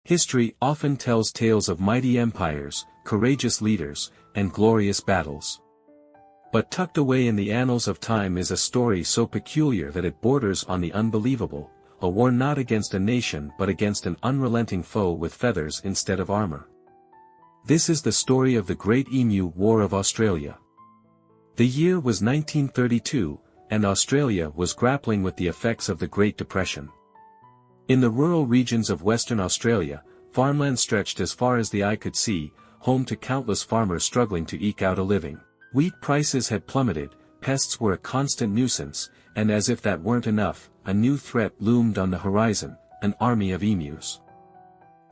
History often tells tales of mighty empires, courageous leaders, and glorious battles. But tucked away in the annals of time is a story so peculiar that it borders on the unbelievable, a war not against a nation but against an unrelenting foe with feathers instead of armor. This is the story of the Great Emu War of Australia. The year was 1932, and Australia was grappling with the effects of the Great Depression. In the rural regions of Western Australia, farmland stretched as far as the eye could see, home to countless farmers struggling to eke out a living. Wheat prices had plummeted, pests were a constant nuisance, and as if that weren't enough, a new threat loomed on the horizon, an army of emus.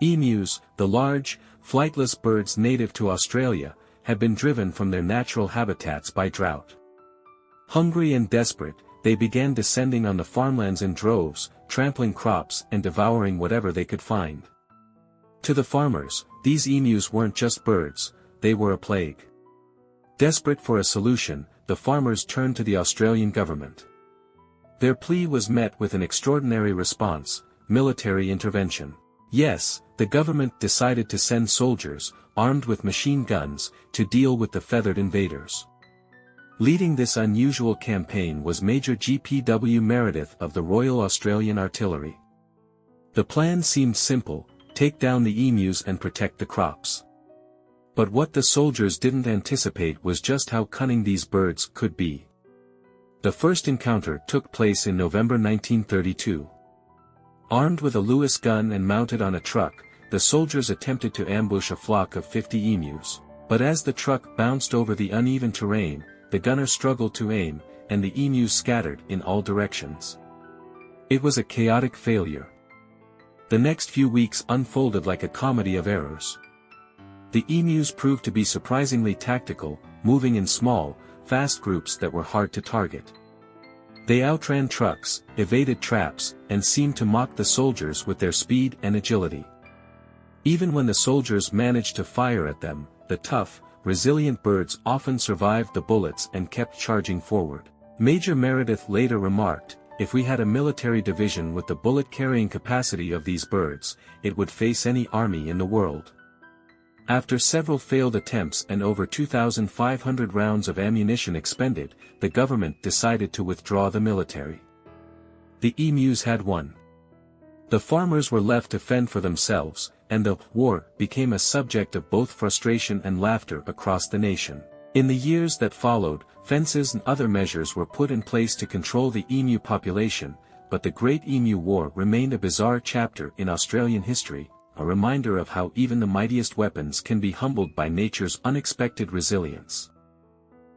Emus, the large, flightless birds native to Australia, had been driven from their natural habitats by drought. Hungry and desperate, they began descending on the farmlands in droves, trampling crops and devouring whatever they could find. To the farmers, these emus weren't just birds, they were a plague. Desperate for a solution, the farmers turned to the Australian government. Their plea was met with an extraordinary response: military intervention. Yes, the government decided to send soldiers, armed with machine guns, to deal with the feathered invaders. Leading this unusual campaign was Major G.P.W. Meredith of the Royal Australian Artillery. The plan seemed simple: take down the emus and protect the crops. But what the soldiers didn't anticipate was just how cunning these birds could be. The first encounter took place in November 1932. Armed with a Lewis gun and mounted on a truck, the soldiers attempted to ambush a flock of 50 emus. But as the truck bounced over the uneven terrain, the gunner struggled to aim, and the emus scattered in all directions. It was a chaotic failure. The next few weeks unfolded like a comedy of errors. The emus proved to be surprisingly tactical, moving in small, fast groups that were hard to target. They outran trucks, evaded traps, and seemed to mock the soldiers with their speed and agility. Even when the soldiers managed to fire at them, the tough, resilient birds often survived the bullets and kept charging forward. Major Meredith later remarked, "If we had a military division with the bullet-carrying capacity of these birds, it would face any army in the world." After several failed attempts and over 2,500 rounds of ammunition expended, the government decided to withdraw the military. The emus had won. The farmers were left to fend for themselves, and the war became a subject of both frustration and laughter across the nation. In the years that followed, fences and other measures were put in place to control the emu population, but the Great Emu War remained a bizarre chapter in Australian history, a reminder of how even the mightiest weapons can be humbled by nature's unexpected resilience.